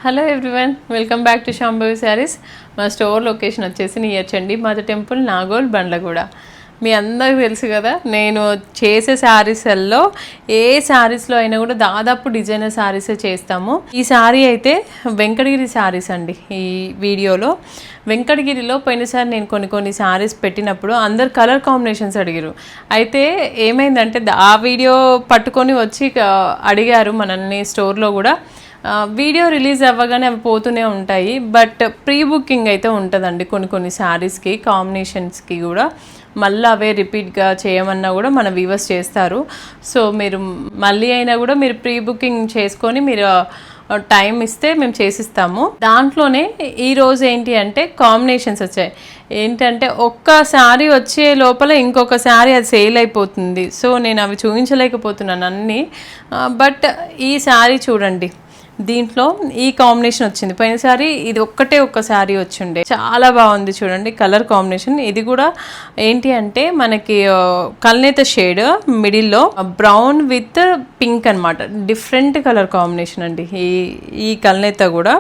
Hello everyone, welcome back to Shambhavi saris. మా store location వచ్చేసి near Chandi మాత temple, Nagole, Bandlaguda. మీ అందరికి తెలుసు కదా, నేను చేసే శారీస్లో ఏ శారీస్లో అయినా కూడా దాదాపు డిజైనర్ శారీసే చేస్తాము. ఈ శారీ అయితే వెంకటగిరి శారీస్ అండి. ఈ వీడియోలో వెంకటగిరిలో పోయినసారి నేను కొన్ని శారీస్ పెట్టినప్పుడు అందరు కలర్ కాంబినేషన్స్ అడిగారు. అయితే ఏమైందంటే ఆ వీడియో పట్టుకొని వచ్చి అడిగారు మనల్ని స్టోర్లో కూడా. వీడియో రిలీజ్ అవ్వగానే అవి పోతూనే ఉంటాయి, బట్ ప్రీ బుకింగ్ అయితే ఉంటుందండి. కొన్ని శారీస్కి కాంబినేషన్స్కి కూడా మళ్ళీ అవే రిపీట్గా చేయమన్నా కూడా మన వ్యూవర్స్ చేస్తారు. సో మీరు మళ్ళీ అయినా కూడా మీరు ప్రీ బుకింగ్ చేసుకొని మీరు టైం ఇస్తే మేము చేసిస్తాము. దాంట్లోనే ఈరోజు ఏంటి అంటే కాంబినేషన్స్ వచ్చాయి. ఏంటంటే ఒక్క శారీ వచ్చే లోపల ఇంకొక శారీ అది సేల్ అయిపోతుంది. సో నేను అవి చూపించలేకపోతున్నాను అన్నీ. బట్ ఈ శారీ చూడండి, దీంట్లో ఈ కాంబినేషన్ వచ్చింది. పోయినసారి ఇది ఒక్క శారీ వచ్చిండే, చాలా బాగుంది చూడండి కలర్ కాంబినేషన్. ఇది కూడా ఏంటి అంటే మనకి కల్నేత షేడ్ మిడిల్లో బ్రౌన్ విత్ పింక్ అనమాట. డిఫరెంట్ కలర్ కాంబినేషన్ అండి. ఈ కల్నేత కూడా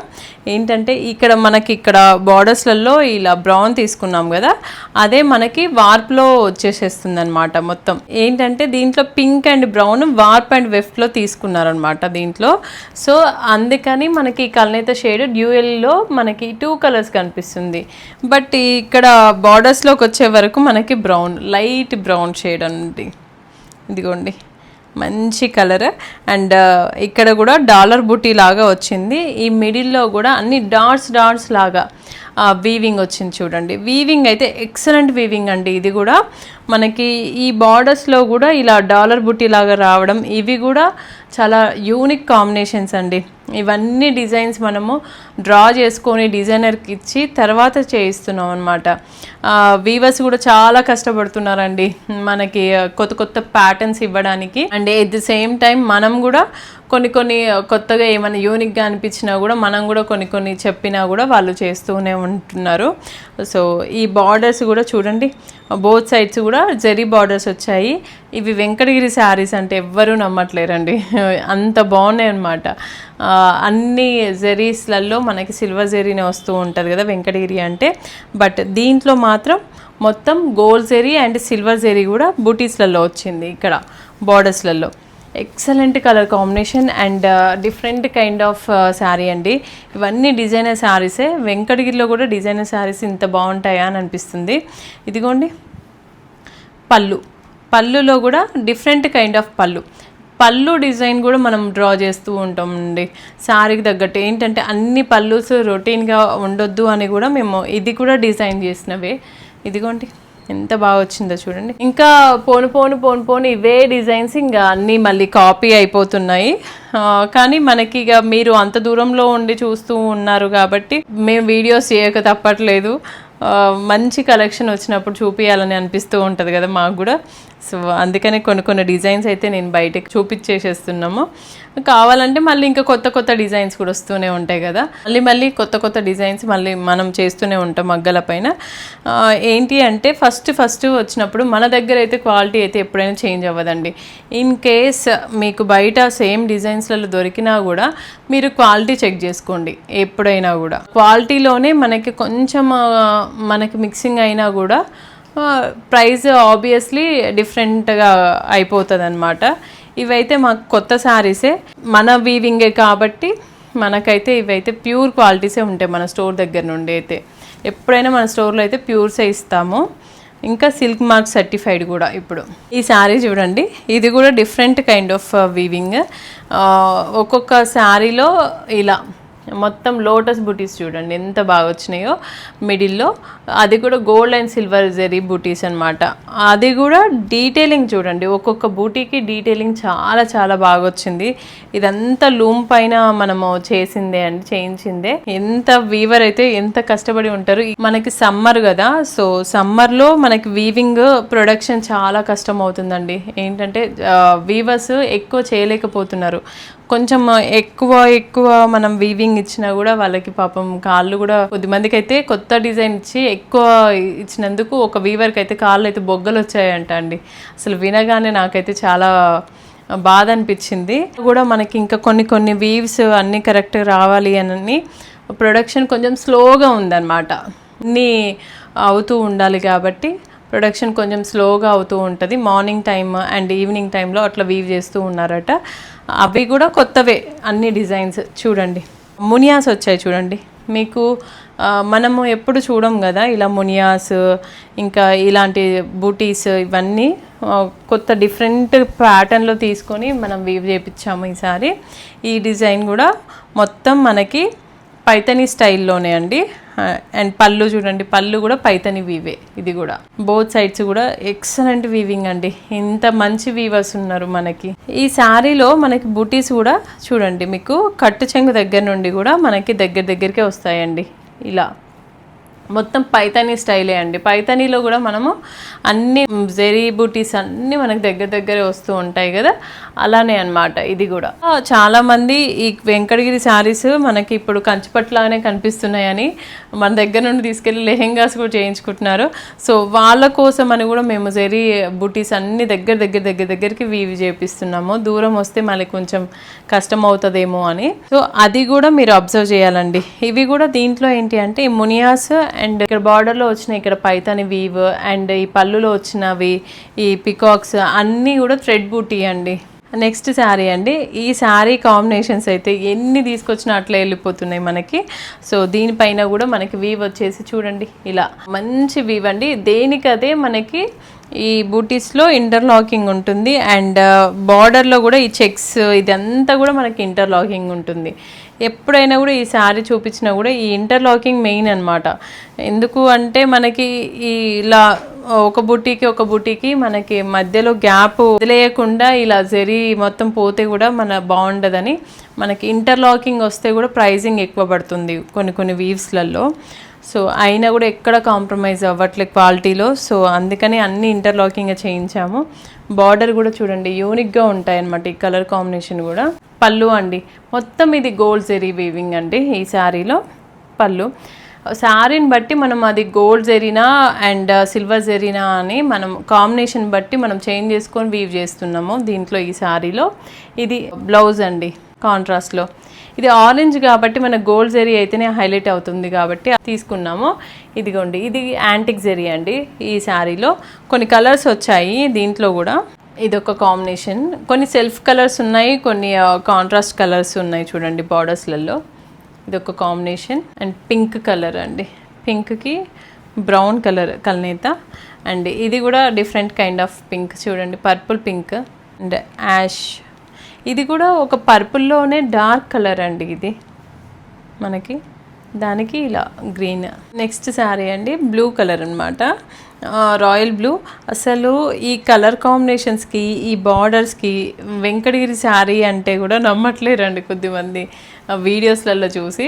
ఏంటంటే ఇక్కడ బార్డర్స్లలో ఇలా బ్రౌన్ తీసుకున్నాం కదా, అదే మనకి వార్ప్లో వచ్చేసేస్తుంది అనమాట. మొత్తం ఏంటంటే దీంట్లో pink and brown warp and వెఫ్ట్లో తీసుకున్నారనమాట దీంట్లో. సో అందుకని మనకి కల్నేత షేడ్ డ్యూయల్లో మనకి 2 కలర్స్ కనిపిస్తుంది. బట్ ఇక్కడ బార్డర్స్లోకి వచ్చే వరకు మనకి బ్రౌన్, లైట్ బ్రౌన్ షేడ్ అండి. ఇదిగోండి మంచి కలర్. అండ్ ఇక్కడ కూడా డాలర్ బుటీ లాగా వచ్చింది. ఈ మిడిల్లో కూడా అన్ని డాట్స్ లాగా వీవింగ్ వచ్చింది చూడండి. వీవింగ్ అయితే ఎక్సలెంట్ వీవింగ్ అండి. ఇది కూడా మనకి ఈ బార్డర్స్లో కూడా ఇలా డాలర్ బుట్టి లాగా రావడం, ఇవి కూడా చాలా యూనిక్ కాంబినేషన్స్ అండి. ఇవన్నీ డిజైన్స్ మనము డ్రా చేసుకొని డిజైనర్కి ఇచ్చి తర్వాత చేయిస్తున్నాం అనమాట. వీవర్స్ కూడా చాలా కష్టపడుతున్నారండి మనకి కొత్త ప్యాటర్న్స్ ఇవ్వడానికి. And at the same time మనం కూడా కొన్ని కొత్తగా ఏమైనా యూనిక్గా అనిపించినా కూడా మనం కూడా కొన్ని చెప్పినా కూడా వాళ్ళు చేస్తూనే ఉంటున్నారు. సో ఈ బార్డర్స్ కూడా చూడండి, బోత్ సైడ్స్ కూడా జరీ బార్డర్స్ వచ్చాయి. ఇవి వెంకటగిరి శారీస్ అంటే ఎవ్వరూ నమ్మట్లేరండి, అంత బాగున్నాయి అనమాట. అన్ని జరీస్లలో మనకి సిల్వర్ జరీనే వస్తూ ఉంటుంది కదా వెంకటగిరి అంటే. బట్ దీంట్లో మాత్రం మొత్తం gold zari and silver zari కూడా బూటీస్లలో వచ్చింది. ఇక్కడ బార్డర్స్లలో excellent colour combination and different kind of sari అండి. ఇవన్నీ డిజైనర్ శారీసే. వెంకటగిరిలో కూడా డిజైనర్ శారీస్ ఇంత బాగుంటాయా అని అనిపిస్తుంది. ఇదిగోండి పళ్ళులో కూడా డిఫరెంట్ కైండ్ ఆఫ్ పళ్ళు డిజైన్ కూడా మనం డ్రా చేస్తూ ఉంటామండి శారీకి తగ్గట్టు. ఏంటంటే అన్ని పళ్ళుస్ రొటీన్గా ఉండొద్దు అని కూడా మేము ఇది కూడా డిజైన్ చేసినవే. ఇదిగోండి ఎంత బాగా వచ్చిందో చూడండి. ఇంకా పోను ఇవే డిజైన్స్ ఇంకా అన్నీ మళ్ళీ కాపీ అయిపోతున్నాయి. కానీ మనకి ఇక మీరు అంత దూరంలో ఉండి చూస్తూ ఉన్నారు కాబట్టి మేము వీడియోస్ చేయక తప్పట్లేదు. మంచి కలెక్షన్ వచ్చినప్పుడు చూపించాలని అనిపిస్తూ ఉంటుంది కదా మాకు కూడా. సో అందుకనే కొన్ని డిజైన్స్ అయితే నేను బయటకు చూపించేసేస్తున్నాము. కావాలంటే మళ్ళీ ఇంకా కొత్త డిజైన్స్ కూడా వస్తూనే ఉంటాయి కదా, మళ్ళీ కొత్త డిజైన్స్ మళ్ళీ మనం చేస్తూనే ఉంటాం మగ్గల పైన. ఏంటి అంటే ఫస్ట్ వచ్చినప్పుడు మన దగ్గర అయితే క్వాలిటీ అయితే ఎప్పుడైనా చేంజ్ అవ్వదండి. ఇన్ కేస్ మీకు బయట సేమ్ డిజైన్స్లలో దొరికినా కూడా మీరు క్వాలిటీ చెక్ చేసుకోండి ఎప్పుడైనా కూడా. క్వాలిటీలోనే మనకి కొంచెం మనకి మిక్సింగ్ అయినా కూడా ప్రైస్ ఆబ్వియస్లీ డిఫరెంట్గా అయిపోతుంది అనమాట. ఇవైతే మాకు కొత్త శారీసే, మన వీవింగే కాబట్టి మనకైతే ఇవైతే ప్యూర్ క్వాలిటీసే ఉంటాయి మన స్టోర్ దగ్గర నుండి. అయితే ఎప్పుడైనా మన స్టోర్లో అయితే ప్యూర్సే ఇస్తాము. ఇంకా సిల్క్ మార్క్ సర్టిఫైడ్ కూడా. ఇప్పుడు ఈ శారీ చూడండి, ఇది కూడా డిఫరెంట్ కైండ్ ఆఫ్ వీవింగ్. ఒక్కొక్క శారీలో ఇలా మొత్తం లోటస్ బూటీస్ చూడండి ఎంత బాగా వచ్చినాయో మిడిల్లో. అది కూడా గోల్డ్ అండ్ సిల్వర్ జరీ బూటీస్ అనమాట. అది కూడా డీటెయిలింగ్ చూడండి, ఒక్కొక్క బూటీకి డీటెయిలింగ్ చాలా బాగా వచ్చింది. ఇదంతా లూమ్ పైన మనము చేయించిందే. ఎంత వీవర్ అయితే ఎంత కష్టపడి ఉంటారు. మనకి సమ్మర్ కదా, సో సమ్మర్లో మనకి వీవింగ్ ప్రొడక్షన్ చాలా కష్టం అవుతుందండి. ఏంటంటే వీవర్స్ ఎక్కువ చేయలేకపోతున్నారు. కొంచెం ఎక్కువ మనం వీవింగ్ ఇచ్చినా కూడా వాళ్ళకి పాపం కాళ్ళు కూడా, కొద్దిమందికి అయితే కొత్త డిజైన్ ఇచ్చి ఎక్కువ ఇచ్చినందుకు ఒక వీవర్కి అయితే కాళ్ళు అయితే బొగ్గలు వచ్చాయంట అండి. అసలు వినగానే నాకైతే చాలా బాధ అనిపించింది కూడా. మనకి ఇంకా కొన్ని వీవ్స్ అన్నీ కరెక్ట్ రావాలి అని ప్రొడక్షన్ కొంచెం స్లోగా ఉందన్నమాట. అన్నీ అవుతూ ఉండాలి కాబట్టి ప్రొడక్షన్ కొంచెం స్లోగా అవుతూ ఉంటుంది. మార్నింగ్ టైం అండ్ ఈవినింగ్ టైంలో అట్లా వీవ్ చేస్తూ ఉన్నారట. అవి కూడా కొత్తవే అన్ని డిజైన్స్. చూడండి మునియాస్ వచ్చాయి చూడండి. మీకు మనము ఎప్పుడు చూడం కదా ఇలా మునియాస్, ఇంకా ఇలాంటి బూటీస్, ఇవన్నీ కొత్త డిఫరెంట్ ప్యాటర్న్లో తీసుకొని మనం వీవ్ చేయించాము ఈసారి. ఈ డిజైన్ కూడా మొత్తం మనకి పైతని స్టైల్లోనే అండి. అండ్ పళ్ళు చూడండి, పళ్ళు కూడా పైతని వీవే. ఇది కూడా బోత్ సైడ్స్ కూడా ఎక్సలెంట్ వీవింగ్ అండి. ఇంత మంచి వీవర్స్ ఉన్నారు మనకి. ఈ శారీలో మనకి బూటీస్ కూడా చూడండి, మీకు కట్టు చెంగు దగ్గర నుండి కూడా మనకి దగ్గరకే వస్తాయండి. ఇలా మొత్తం పైతానీ స్టైలే అండి. పైతానీలో కూడా మనము అన్ని జెరీ బూటీస్ అన్నీ మనకు దగ్గరే వస్తూ ఉంటాయి కదా, అలానే అన్నమాట ఇది కూడా. చాలామంది ఈ వెంకటగిరి శారీస్ మనకి ఇప్పుడు కంచిపట్లాగానే కనిపిస్తున్నాయని మన దగ్గర నుండి తీసుకెళ్ళి లెహెంగాస్ కూడా చేయించుకుంటున్నారు. సో వాళ్ళ కోసం అని కూడా మేము జెరీ బూటీస్ అన్ని దగ్గరికి వీవి చేపిస్తున్నాము. దూరం వస్తే మళ్ళీ కొంచెం కష్టం అవుతుందేమో అని. సో అది కూడా మీరు అబ్జర్వ్ చేయాలండి. ఇవి కూడా దీంట్లో ఏంటి అంటే ఈ మునియాస్ అండ్ ఇక్కడ బార్డర్లో వచ్చిన ఇక్కడ పైతాని వీవ్ అండ్ ఈ పళ్ళులో వచ్చినవి ఈ పికాక్స్ అన్నీ కూడా థ్రెడ్ బూటీ అండి. నెక్స్ట్ శారీ అండి. ఈ శారీ కాంబినేషన్స్ అయితే ఎన్ని తీసుకొచ్చినా అట్లా వెళ్ళిపోతున్నాయి మనకి. సో దీనిపైన కూడా మనకి వీవ్ వచ్చేసి చూడండి ఇలా మంచి వీవ్ అండి. దేనికదే మనకి ఈ బూటీస్లో ఇంటర్లాకింగ్ ఉంటుంది అండ్ బార్డర్లో కూడా ఈ చెక్స్ ఇదంతా కూడా మనకి ఇంటర్లాకింగ్ ఉంటుంది. ఎప్పుడైనా కూడా ఈ శారీ చూపించినా కూడా ఈ ఇంటర్లాకింగ్ మెయిన్ అనమాట. ఎందుకు అంటే మనకి ఈ ఇలా ఒక బూటీకి మనకి మధ్యలో గ్యాప్ వదిలేయకుండా ఇలా జరీ మొత్తం పోతే కూడా మన బాగుండదని మనకి ఇంటర్లాకింగ్ వస్తే కూడా ప్రైజింగ్ ఎక్కువ పడుతుంది కొన్ని వీవ్స్లలో. సో అయినా కూడా ఎక్కడ కాంప్రమైజ్ అవ్వట్లేదు క్వాలిటీలో. సో అందుకని అన్ని ఇంటర్లాకింగ్ చేయించాము. బార్డర్ కూడా చూడండి యూనిక్గా ఉంటాయి అన్నమాట. ఈ కలర్ కాంబినేషన్ కూడా. పళ్ళు అండి మొత్తం ఇది గోల్డ్ జెరీ వీవింగ్ అండి ఈ శారీలో. పళ్ళు శారీని బట్టి మనం అది gold Zareena and silver Zareena అని మనం కాంబినేషన్ బట్టి మనం చేంజ్ చేసుకొని వీవ్ చేస్తున్నాము దీంట్లో ఈ శారీలో. ఇది బ్లౌజ్ అండి కాంట్రాస్ట్లో. ఇది ఆరెంజ్ కాబట్టి మన గోల్డ్ జెరీ అయితేనే హైలైట్ అవుతుంది కాబట్టి తీసుకున్నాము. ఇదిగోండి ఇది యాంటిక్ జెరీ అండి ఈ శారీలో. కొన్ని కలర్స్ వచ్చాయి దీంట్లో కూడా. ఇదొక కాంబినేషన్. కొన్ని సెల్ఫ్ కలర్స్ ఉన్నాయి, కొన్ని కాంట్రాస్ట్ కలర్స్ ఉన్నాయి చూడండి బార్డర్స్లలో. ఇదొక కాంబినేషన్ అండ్ పింక్ కలర్ అండి. పింక్కి బ్రౌన్ కలర్ కల్నేత. అండ్ ఇది కూడా డిఫరెంట్ కైండ్ ఆఫ్ పింక్ చూడండి, పర్పుల్ పింక్ అండ్ యాష్. ఇది కూడా ఒక పర్పుల్లోనే డార్క్ కలర్ అండి ఇది మనకి. దానికి ఇలా గ్రీన్. నెక్స్ట్ శారీ అండి బ్లూ కలర్ అనమాట, రాయల్ బ్లూ. అసలు ఈ కలర్ కాంబినేషన్స్కి ఈ బార్డర్స్కి వెంకటగిరి శారీ అంటే కూడా నమ్మట్లేరండి కొద్దిమంది వీడియోస్లలో చూసి.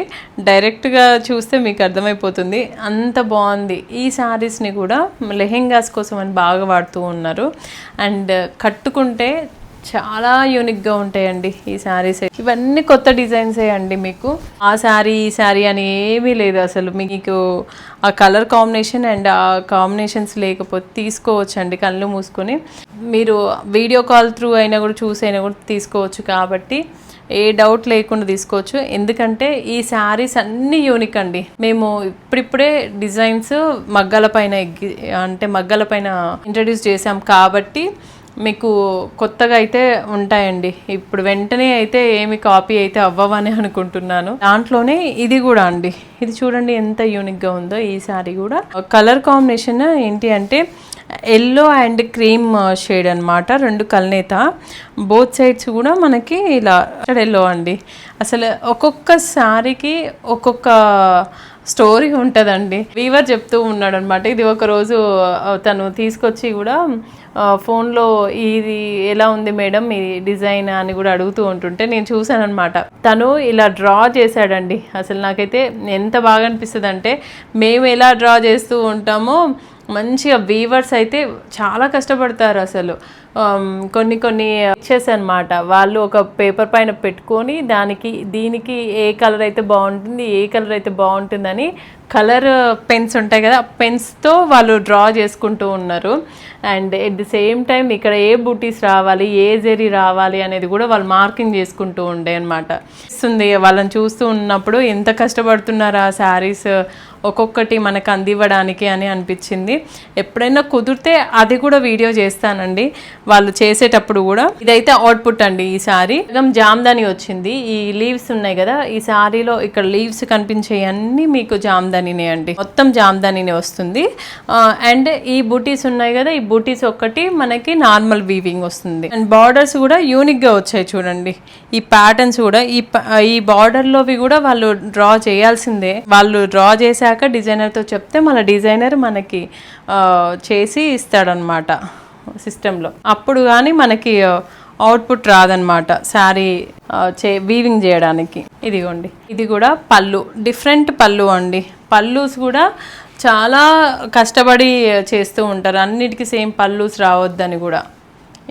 డైరెక్ట్గా చూస్తే మీకు అర్థమైపోతుంది అంత బాగుంది. ఈ శారీస్ని కూడా లెహెంగాస్ కోసం అని బాగా వాడుతూ ఉన్నారు అండ్ కట్టుకుంటే చాలా యూనిక్గా ఉంటాయండి ఈ శారీస్. ఇవన్నీ కొత్త డిజైన్సే అండి. మీకు ఆ శారీ ఈ శారీ అని ఏమీ లేదు అసలు. మీకు ఆ కలర్ కాంబినేషన్ అండ్ ఆ కాంబినేషన్స్ లేకపోతే తీసుకోవచ్చు అండి కళ్ళు మూసుకొని. మీరు వీడియో కాల్ త్రూ అయినా కూడా చూసైనా కూడా తీసుకోవచ్చు కాబట్టి ఏ డౌట్ లేకుండా తీసుకోవచ్చు. ఎందుకంటే ఈ శారీస్ అన్నీ యూనిక్ అండి. మేము ఇప్పుడిప్పుడే డిజైన్స్ మగ్గాల పైన ఇంట్రడ్యూస్ చేసాం కాబట్టి మీకు కొత్తగా అయితే ఉంటాయండి. ఇప్పుడు వెంటనే అయితే ఏమి కాపీ అయితే అవ్వవని అనుకుంటున్నాను. దాంట్లోనే ఇది కూడా అండి. ఇది చూడండి ఎంత యూనిక్గా ఉందో ఈ శారీ కూడా. కలర్ కాంబినేషన్ ఏంటి అంటే ఎల్లో అండ్ క్రీమ్ షేడ్ అనమాట, రెండు కల్నేత. బోత్ సైడ్స్ కూడా మనకి ఇలా ఎల్లో అండి. అసలు ఒక్కొక్క శారీకి ఒక్కొక్క స్టోరీ ఉంటుందండి. వీవర్ చెప్తూ ఉన్నాడు అనమాట. ఇది ఒకరోజు తను తీసుకొచ్చి కూడా ఫోన్లో ఇది ఎలా ఉంది మేడం ఈ డిజైన్ అని కూడా అడుగుతూ ఉంటుంటే నేను చూసాను అనమాట. తను ఇలా డ్రా చేశాడండి. అసలు నాకైతే ఎంత బాగా అనిపిస్తుంది అంటే మేము ఎలా డ్రా చేస్తూ ఉంటామో మంచిగా వీవర్స్ అయితే చాలా కష్టపడతారు అసలు. కొన్ని పిక్చర్స్ అనమాట, వాళ్ళు ఒక పేపర్ పైన పెట్టుకొని దీనికి ఏ కలర్ అయితే బాగుంటుంది, ఏ కలర్ అయితే బాగుంటుందని కలర్ పెన్స్ ఉంటాయి కదా, పెన్స్తో వాళ్ళు డ్రా చేసుకుంటూ ఉన్నారు. And at the same time ఇక్కడ ఏ బూటీస్ రావాలి, ఏ జరీ రావాలి అనేది కూడా వాళ్ళు మార్కింగ్ చేసుకుంటూ ఉండే అనమాట. వాళ్ళని చూస్తూ ఉన్నప్పుడు ఎంత కష్టపడుతున్నారు ఆ శారీస్ ఒక్కొక్కటి మనకు అందివ్వడానికి అని అనిపించింది. ఎప్పుడైనా కుదిరితే అది కూడా వీడియో చేస్తానండి వాళ్ళు చేసేటప్పుడు కూడా. ఇదైతే అవుట్పుట్ అండి. ఈ సారీ జామ్దాని వచ్చింది. ఈ లీవ్స్ ఉన్నాయి కదా, ఈ సారీలో ఇక్కడ లీవ్స్ కనిపించే అన్ని మీకు జామ్దానినే అండి, మొత్తం జామ్దానినే వస్తుంది. అండ్ ఈ బూటీస్ ఉన్నాయి కదా, ఈ బూటీస్ ఒక్కటి మనకి నార్మల్ వీవింగ్ వస్తుంది. అండ్ బార్డర్స్ కూడా యూనిక్ గా వచ్చాయి చూడండి. ఈ ప్యాటర్న్స్ కూడా ఈ బార్డర్ లోవి కూడా వాళ్ళు డ్రా చేయాల్సిందే. వాళ్ళు డ్రా చేశాక డిజైనర్తో చెప్తే మళ్ళీ డిజైనర్ మనకి చేసి ఇస్తాడనమాట సిస్టంలో. అప్పుడు కానీ మనకి అవుట్పుట్ రాదనమాట శారీ వీవింగ్ చేయడానికి. ఇదిగోండి, ఇది కూడా పళ్ళు, డిఫరెంట్ పళ్ళు అండి. పళ్ళుస్ కూడా చాలా కష్టపడి చేస్తూ ఉంటారు, అన్నిటికీ సేమ్ పళ్ళుస్ రావద్దని కూడా.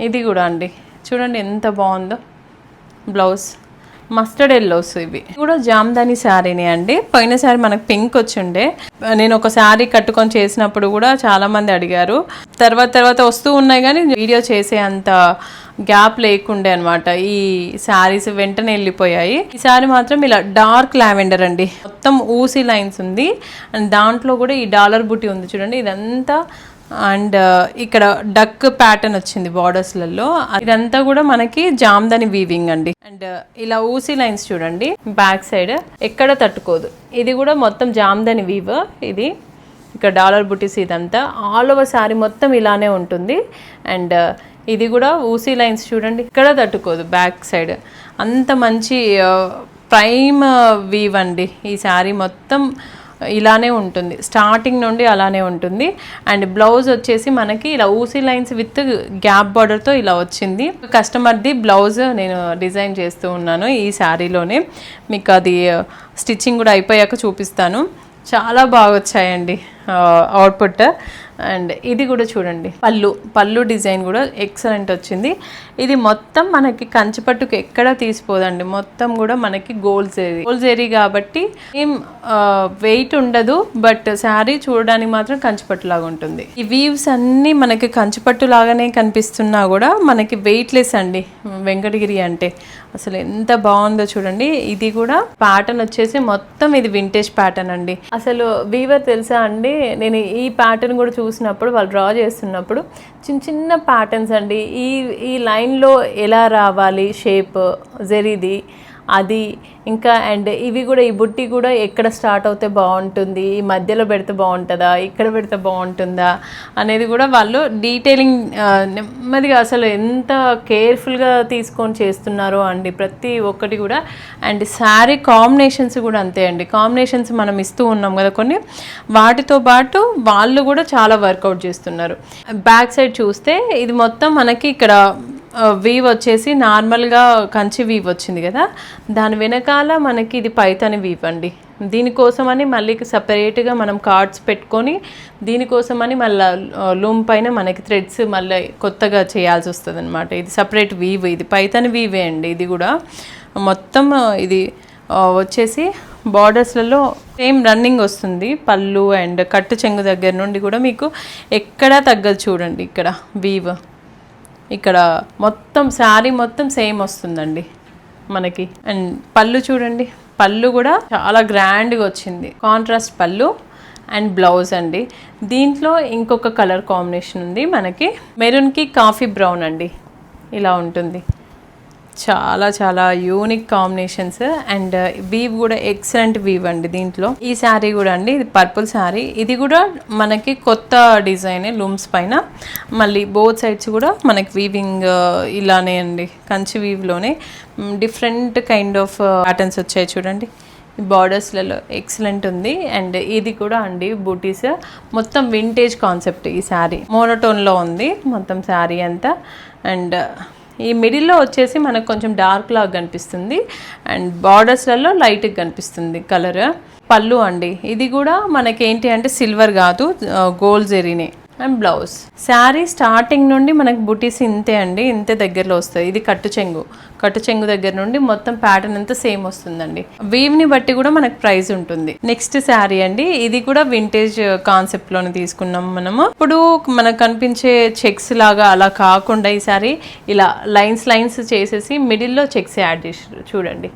ఇది కూడా అండి చూడండి ఎంత బాగుందో. బ్లౌజ్ మస్టర్డ్ ఎల్లోస్, ఇవి కూడా జామ్దాని శారీనే అండి. పోయినసారి మనకు పింక్ వచ్చిండే, నేను ఒక శారీ కట్టుకొని చేసినప్పుడు కూడా చాలా మంది అడిగారు. తర్వాత వస్తూ ఉన్నాయి కానీ వీడియో చేసే అంత గ్యాప్ లేకుండే అనమాట. ఈ శారీస్ వెంటనే వెళ్ళిపోయాయి. ఈ శారీ మాత్రం ఇలా డార్క్ లావెండర్ అండి, మొత్తం ఊసి లైన్స్ ఉంది. అండ్ దాంట్లో కూడా ఈ డాలర్ బుట్టి ఉంది చూడండి, ఇదంతా. అండ్ ఇక్కడ డక్ ప్యాటర్న్ వచ్చింది బార్డర్స్లలో. ఇదంతా కూడా మనకి జామ్దాని వీవింగ్ అండి. అండ్ ఇలా ఊసి లైన్స్ చూడండి, బ్యాక్ సైడ్ ఎక్కడ తట్టుకోదు. ఇది కూడా మొత్తం జామ్దాని వీవ్. ఇది ఇక్కడ డాలర్ బుటీస్, ఇదంతా ఆల్ ఓవర్ శారీ మొత్తం ఇలానే ఉంటుంది. అండ్ ఇది కూడా ఊసి లైన్స్ చూడండి, ఇక్కడ తట్టుకోదు బ్యాక్ సైడ్. అంత మంచి ప్రైమ్ వీవ్ అండి. ఈ శారీ మొత్తం ఇలానే ఉంటుంది, స్టార్టింగ్ నుండి అలానే ఉంటుంది. అండ్ బ్లౌజ్ వచ్చేసి మనకి ఇలా ఊసీ లైన్స్ విత్ గ్యాప్ బార్డర్తో ఇలా వచ్చింది. కస్టమర్ది బ్లౌజ్ నేను డిజైన్ చేస్తూ ఉన్నాను ఈ శారీలోనే. మీకు అది స్టిచ్చింగ్ కూడా అయిపోయాక చూపిస్తాను. చాలా బాగా వచ్చాయండి అవుట్పుట్. అండ్ ఇది కూడా చూడండి, పళ్ళు డిజైన్ కూడా ఎక్సలెంట్ వచ్చింది. ఇది మొత్తం మనకి కంచిపట్టుకు ఎక్కడ తీసిపోదండి, మొత్తం కూడా మనకి గోల్డ్ జరీ కాబట్టి ఏం వెయిట్ ఉండదు. బట్ శారీ చూడడానికి మాత్రం కంచిపట్టు లాగా ఉంటుంది. ఈ వీవ్స్ అన్నీ మనకి కంచిపట్టు లాగానే కనిపిస్తున్నా కూడా మనకి వెయిట్లెస్ అండి వెంకటగిరి అంటే. అసలు ఎంత బాగుందో చూడండి. ఇది కూడా ప్యాటర్న్ వచ్చేసి మొత్తం ఇది వింటేజ్ ప్యాటర్న్ అండి. అసలు వీవర్ తెలుసా అండి, నేను ఈ ప్యాటర్న్ కూడా చూసినప్పుడు వాళ్ళు డ్రా చేస్తున్నప్పుడు చిన్న ప్యాటర్న్స్ అండి. ఈ లైన్లో ఎలా రావాలి షేప్ జరీది అది, ఇంకా అండ్ ఇవి కూడా ఈ బుట్టి కూడా ఎక్కడ స్టార్ట్ అవుతే బాగుంటుంది, ఈ మధ్యలో పెడితే బాగుంటుందా, ఇక్కడ పెడితే బాగుంటుందా అనేది కూడా వాళ్ళు డీటెయిలింగ్ నెమ్మదిగా అసలు ఎంత కేర్ఫుల్గా తీసుకొని చేస్తున్నారో అండి ప్రతి ఒక్కటి కూడా. అండ్ శారీ కాంబినేషన్స్ కూడా అంతే అండి. కాంబినేషన్స్ మనం ఇస్తూ ఉన్నాం కదా కొన్ని, వాటితో పాటు వాళ్ళు కూడా చాలా వర్కౌట్ చేస్తున్నారు. బ్యాక్ సైడ్ చూస్తే ఇది మొత్తం మనకి ఇక్కడ వీవ్ వచ్చేసి నార్మల్గా కంచి వీవ్ వచ్చింది కదా, దాని వెనకాల మనకి ఇది పైతాని వీవ్ అండి. దీనికోసమని మళ్ళీ సపరేట్గా మనం కార్డ్స్ పెట్టుకొని దీనికోసమని మళ్ళీ లూమ్ పైన మనకి థ్రెడ్స్ మళ్ళీ కొత్తగా చేయాల్సి వస్తుంది అనమాట. ఇది సపరేట్ వీవ్, ఇది పైతాని వీవే అండి. ఇది కూడా మొత్తం ఇది వచ్చేసి బార్డర్స్లలో సేమ్ రన్నింగ్ వస్తుంది. పళ్ళు అండ్ కట్టు చెంగు దగ్గర నుండి కూడా మీకు ఎక్కడా తగ్గదు చూడండి. ఇక్కడ వీవ్, ఇక్కడ మొత్తం శారీ మొత్తం సేమ్ వస్తుందండి మనకి. అండ్ పళ్ళు చూడండి, పళ్ళు కూడా చాలా గ్రాండ్గా వచ్చింది, కాంట్రాస్ట్ పళ్ళు. అండ్ బ్లౌజ్ అండి, దీంట్లో ఇంకొక కలర్ కాంబినేషన్ ఉంది మనకి, మెరూన్కి కాఫీ బ్రౌన్ అండి, ఇలా ఉంటుంది. చాలా చాలా యూనిక్ కాంబినేషన్స్. అండ్ వీవ్ కూడా ఎక్సలెంట్ వీవ్ అండి దీంట్లో. ఈ శారీ కూడా అండి, ఇది పర్పుల్ శారీ, ఇది కూడా మనకి కొత్త డిజైన్ లూమ్స్ పైన. మళ్ళీ బోత్ సైడ్స్ కూడా మనకి వీవింగ్ ఇలానే అండి, కంచి వీవ్లోనే డిఫరెంట్ కైండ్ ఆఫ్ ప్యాటర్న్స్ వచ్చాయి చూడండి. బార్డర్స్లలో ఎక్సలెంట్ ఉంది. అండ్ ఇది కూడా అండి బూటీస్, మొత్తం వింటేజ్ కాన్సెప్ట్. ఈ శారీ మోనోటోన్లో ఉంది మొత్తం శారీ అంతా. అండ్ ఈ మిడిల్లో వచ్చేసి మనకు కొంచెం డార్క్ లాగా కనిపిస్తుంది. అండ్ బార్డర్స్లలో లైట్గా కనిపిస్తుంది కలర్. పళ్ళు అండి, ఇది కూడా మనకి ఏంటి అంటే సిల్వర్ కాదు, గోల్డ్ జెరీనే. And blouse. శారీ స్టార్టింగ్ నుండి మనకి బుటీస్ ఇంతే అండి, ఇంతే దగ్గరలో వస్తుంది. ఇది కట్టు చెంగు దగ్గర నుండి మొత్తం ప్యాటర్న్ అంతా సేమ్ వస్తుందండి. వీవ్ని బట్టి కూడా మనకు ప్రైస్ ఉంటుంది. నెక్స్ట్ శారీ అండి, ఇది కూడా వింటేజ్ కాన్సెప్ట్ లోనే తీసుకున్నాం మనము. ఇప్పుడు మనకు కనిపించే చెక్స్ లాగా అలా కాకుండా ఈ శారీ ఇలా లైన్స్ చేసేసి మిడిల్లో చెక్స్ యాడ్ చేసారు చూడండి.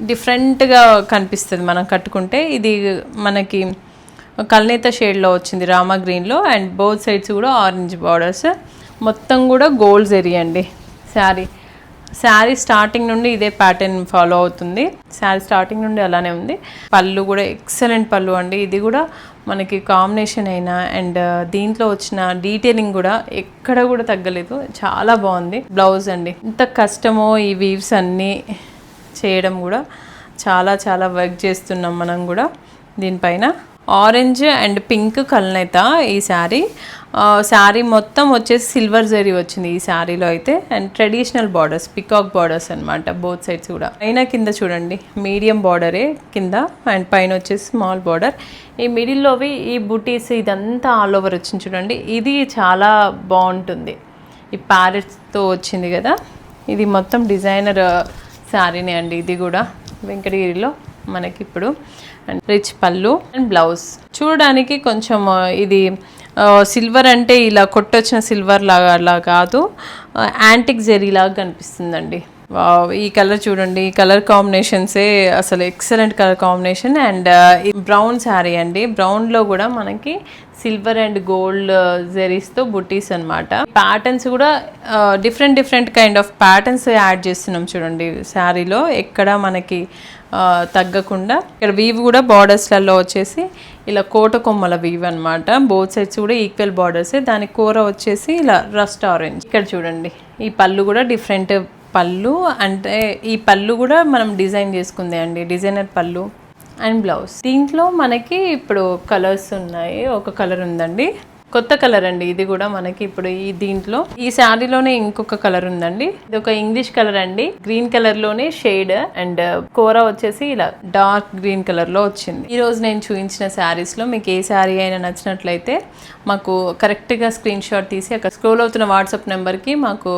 డిఫరెంట్గా కనిపిస్తుంది మనం కట్టుకుంటే. ఇది మనకి కల్నేత షేడ్లో వచ్చింది, రామా గ్రీన్లో. అండ్ బోత్ సైడ్స్ కూడా ఆరెంజ్ బార్డర్స్, మొత్తం కూడా గోల్డ్ జెరీ అండి. శారీ స్టార్టింగ్ నుండి ఇదే ప్యాటర్న్ ఫాలో అవుతుంది. శారీ స్టార్టింగ్ నుండి అలానే ఉంది. పళ్ళు కూడా ఎక్సలెంట్ పళ్ళు అండి, ఇది కూడా మనకి కాంబినేషన్ అయినా అండ్ దీంట్లో వచ్చిన డీటెయిలింగ్ కూడా ఎక్కడ కూడా తగ్గలేదు, చాలా బాగుంది. బ్లౌజ్ అండి, ఇంత కష్టమో ఈ వీవ్స్ అన్నీ చేయడం కూడా, చాలా వర్క్ చేస్తున్నాం మనం కూడా దీనిపైన. ఆరెంజ్ అండ్ పింక్ కల్నేత ఈ శారీ మొత్తం వచ్చేసి సిల్వర్ జరీ వచ్చింది ఈ శారీలో అయితే. And traditional borders, peacock borders అనమాట బోత్ సైడ్స్ కూడా. పైన కింద చూడండి మీడియం బార్డరే కింద, అండ్ పైన వచ్చేసి స్మాల్ బార్డర్. ఈ మిడిల్లోవి ఈ బుటీస్ ఇదంతా ఆల్ ఓవర్ వచ్చింది చూడండి, ఇది చాలా బాగుంటుంది. ఈ ప్యారెట్స్తో వచ్చింది కదా, ఇది మొత్తం డిజైనర్ శారీనే అండి. ఇది కూడా వెంకటగిరిలో మనకి ఇప్పుడు. అండ్ రిచ్ పళ్ళు అండ్ బ్లౌజ్. చూడడానికి కొంచెం ఇది సిల్వర్ అంటే ఇలా కొట్టొచ్చిన సిల్వర్ లాగా అలా కాదు, యాంటిక్ జెరీ లాగా కనిపిస్తుందండి. ఈ కలర్ చూడండి, ఈ కలర్ కాంబినేషన్సే అసలు excellent colour combination. And brown sari అండి, బ్రౌన్లో కూడా మనకి సిల్వర్ అండ్ గోల్డ్ జెరీస్తో బుటీస్ అనమాట. ప్యాటర్న్స్ కూడా different kind of patterns add చేస్తున్నాం చూడండి శారీలో, ఎక్కడ మనకి తగ్గకుండా. ఇక్కడ వీవ్ కూడా బార్డర్స్లలో వచ్చేసి ఇలా కోట కొమ్మల వీవ్ అనమాట. బోత్ సైడ్స్ కూడా ఈక్వల్ బార్డర్సే. దాని కూర వచ్చేసి ఇలా రస్ట్ ఆరెంజ్. ఇక్కడ చూడండి ఈ పళ్ళు కూడా డిఫరెంట్ పళ్ళు, అంటే ఈ పళ్ళు కూడా మనం డిజైన్ చేసుకుందే అండి, డిజైనర్ పళ్ళు. And blouse. దీంట్లో మనకి ఇప్పుడు కలర్స్ ఉన్నాయి, ఒక కలర్ ఉందండి, కొత్త కలర్ అండి ఇది కూడా మనకి ఇప్పుడు దీంట్లో. ఈ శారీలోనే ఇంకొక కలర్ ఉందండి, ఇది ఒక ఇంగ్లీష్ కలర్ అండి, గ్రీన్ కలర్ లోనే షేడ్. అండ్ కూర వచ్చేసి ఇలా డార్క్ గ్రీన్ కలర్ లో వచ్చింది. ఈ రోజు నేను చూపించిన శారీస్ లో మీకు ఏ శారీ అయినా నచ్చినట్లయితే మాకు కరెక్ట్ గా స్క్రీన్ షాట్ తీసి అక్కడ స్క్రోల్ అవుతున్న వాట్సాప్ నెంబర్ కి మాకు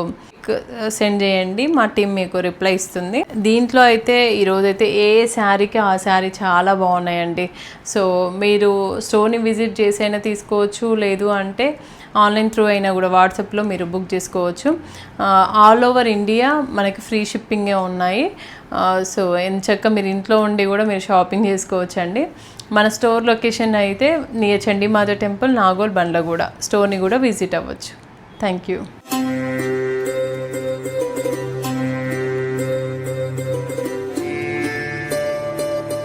సెండ్ చేయండి, మా టీం మీకు రిప్లై ఇస్తుంది. దీంట్లో అయితే ఈరోజైతే ఏ శారీకి ఆ శారీ చాలా బాగున్నాయండి. సో మీరు స్టోర్ని విజిట్ చేసి అయినా తీసుకోవచ్చు, లేదు అంటే ఆన్లైన్ త్రూ అయినా కూడా వాట్సాప్లో మీరు బుక్ చేసుకోవచ్చు. ఆల్ ఓవర్ ఇండియా మనకి ఫ్రీ షిప్పింగే ఉన్నాయి. సో ఎంచక్క మీరు ఇంట్లో ఉండి కూడా మీరు షాపింగ్ చేసుకోవచ్చు అండి. మన స్టోర్ లొకేషన్ అయితే నియర్ చండీమాత టెంపుల్, నాగోల్, బండ్లగూడ. స్టోర్ని కూడా విజిట్ అవ్వచ్చు. Thank you.